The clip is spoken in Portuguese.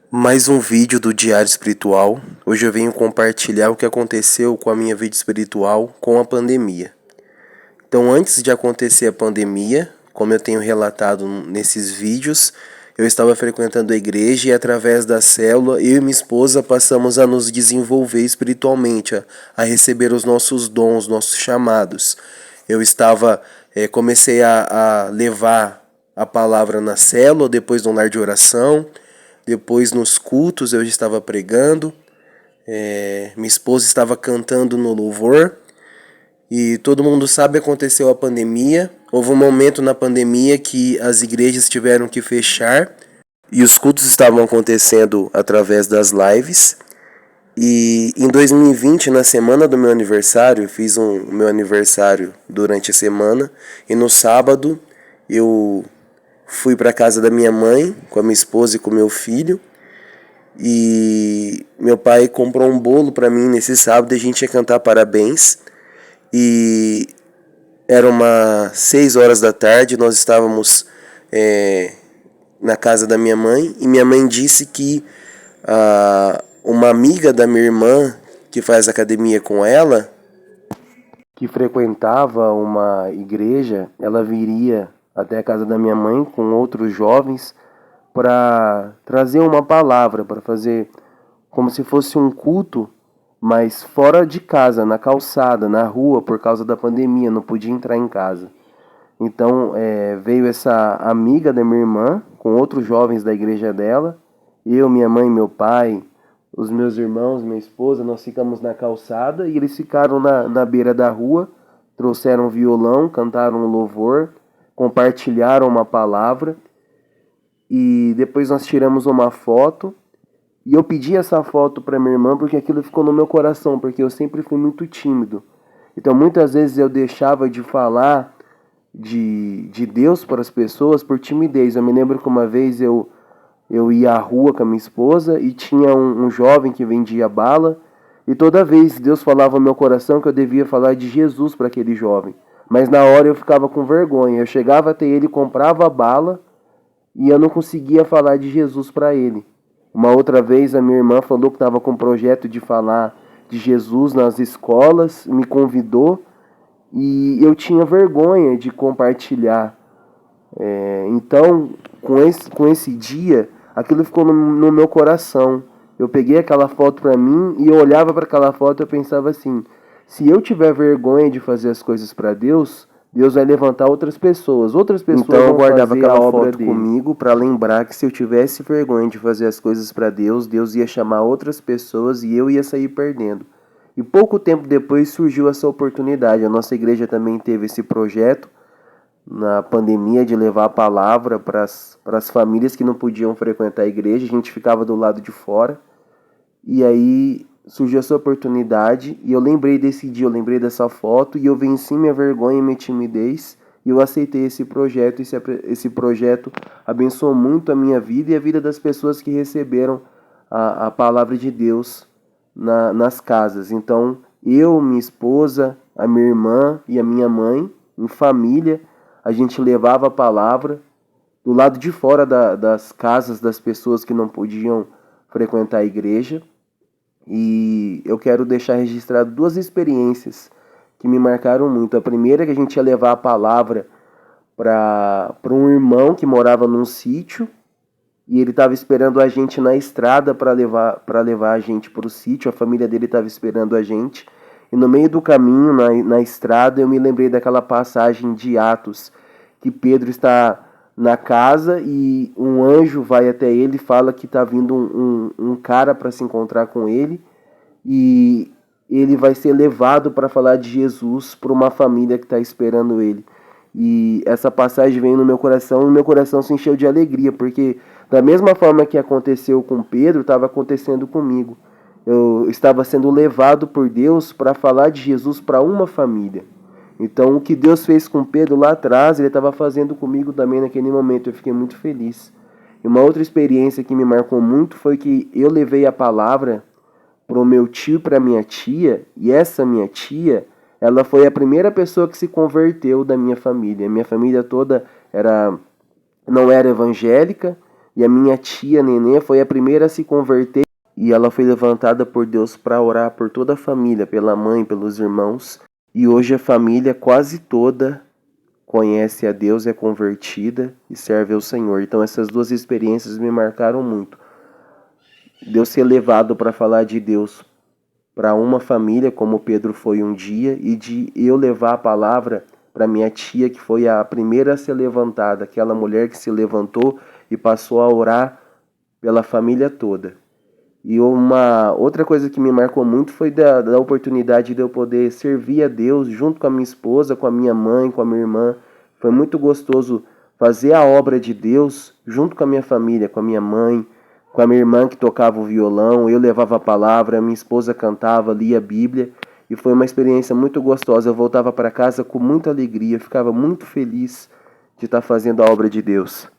Mais um vídeo do Diário Espiritual. Hoje eu venho compartilhar o que aconteceu com a minha vida espiritual com a pandemia. Então, antes de acontecer a pandemia, como eu tenho relatado nesses vídeos, eu estava frequentando a igreja e através da célula, eu e minha esposa passamos a nos desenvolver espiritualmente, a receber os nossos dons, nossos chamados. Comecei a levar a palavra na célula, depois no lar de oração. Depois, nos cultos, eu estava pregando, minha esposa estava cantando no louvor. E todo mundo sabe, aconteceu a pandemia. Houve um momento na pandemia que as igrejas tiveram que fechar e os cultos estavam acontecendo através das lives. E em 2020, na semana do meu aniversário, eu fiz o meu aniversário durante a semana. E no sábado eu fui para a casa da minha mãe, com a minha esposa e com o meu filho. E meu pai comprou um bolo para mim nesse sábado e a gente ia cantar parabéns. E era umas 6 horas da tarde, nós estávamos na casa da minha mãe. E minha mãe disse que uma amiga da minha irmã, que faz academia com ela, que frequentava uma igreja, ela viria até a casa da minha mãe com outros jovens para trazer uma palavra, para fazer como se fosse um culto, mas fora de casa, na calçada, na rua, por causa da pandemia, não podia entrar em casa. Então veio essa amiga da minha irmã com outros jovens da igreja dela, eu, minha mãe, meu pai, os meus irmãos, minha esposa, nós ficamos na calçada e eles ficaram na beira da rua, trouxeram um violão, cantaram um louvor, compartilharam uma palavra e depois nós tiramos uma foto. E eu pedi essa foto para minha irmã porque aquilo ficou no meu coração, porque eu sempre fui muito tímido. Então muitas vezes eu deixava de falar de Deus para as pessoas por timidez. Eu me lembro que uma vez eu ia à rua com a minha esposa e tinha um jovem que vendia bala. E toda vez Deus falava no meu coração que eu devia falar de Jesus para aquele jovem. Mas na hora eu ficava com vergonha. Eu chegava até ele, comprava a bala e eu não conseguia falar de Jesus para ele. Uma outra vez a minha irmã falou que estava com um projeto de falar de Jesus nas escolas, me convidou e eu tinha vergonha de compartilhar. Então, com esse dia, aquilo ficou no meu coração. Eu peguei aquela foto para mim e eu olhava para aquela foto e eu pensava assim, se eu tiver vergonha de fazer as coisas para Deus, Deus vai levantar outras pessoas então eu guardava aquela foto comigo para lembrar que se eu tivesse vergonha de fazer as coisas para Deus, Deus ia chamar outras pessoas e eu ia sair perdendo. E pouco tempo depois surgiu essa oportunidade. A nossa igreja também teve esse projeto na pandemia de levar a palavra para as famílias que não podiam frequentar a igreja. A gente ficava do lado de fora. E aí surgiu essa oportunidade e eu lembrei desse dia, eu lembrei dessa foto e eu venci minha vergonha e minha timidez e eu aceitei esse projeto. Esse projeto abençoou muito a minha vida e a vida das pessoas que receberam a palavra de Deus nas casas. Então eu, minha esposa, a minha irmã e a minha mãe, em família, a gente levava a palavra do lado de fora das casas das pessoas que não podiam frequentar a igreja. E eu quero deixar registrado 2 experiências que me marcaram muito. A primeira é que a gente ia levar a palavra para um irmão que morava num sítio e ele estava esperando a gente na estrada para levar a gente para o sítio. A família dele estava esperando a gente. E no meio do caminho, na estrada, eu me lembrei daquela passagem de Atos, que Pedro está na casa e um anjo vai até ele e fala que está vindo um cara para se encontrar com ele e ele vai ser levado para falar de Jesus para uma família que está esperando ele. E essa passagem veio no meu coração e meu coração se encheu de alegria, porque da mesma forma que aconteceu com Pedro, estava acontecendo comigo. Eu estava sendo levado por Deus para falar de Jesus para uma família. Então, o que Deus fez com Pedro lá atrás, Ele estava fazendo comigo também naquele momento. Eu fiquei muito feliz. E uma outra experiência que me marcou muito foi que eu levei a palavra para o meu tio e para a minha tia. E essa minha tia, ela foi a primeira pessoa que se converteu da minha família. Minha família toda não era evangélica. E a minha tia Nenê foi a primeira a se converter e ela foi levantada por Deus para orar por toda a família, pela mãe, pelos irmãos. E hoje a família quase toda conhece a Deus, é convertida e serve ao Senhor. Então essas duas experiências me marcaram muito. Deus ser levado para falar de Deus para uma família, como Pedro foi um dia, e de eu levar a palavra para minha tia, que foi a primeira a ser levantada, aquela mulher que se levantou e passou a orar pela família toda. E uma outra coisa que me marcou muito foi da oportunidade de eu poder servir a Deus junto com a minha esposa, com a minha mãe, com a minha irmã. Foi muito gostoso fazer a obra de Deus junto com a minha família, com a minha mãe, com a minha irmã que tocava o violão, eu levava a palavra, a minha esposa cantava, lia a Bíblia. E foi uma experiência muito gostosa. Eu voltava para casa com muita alegria, ficava muito feliz de estar fazendo a obra de Deus.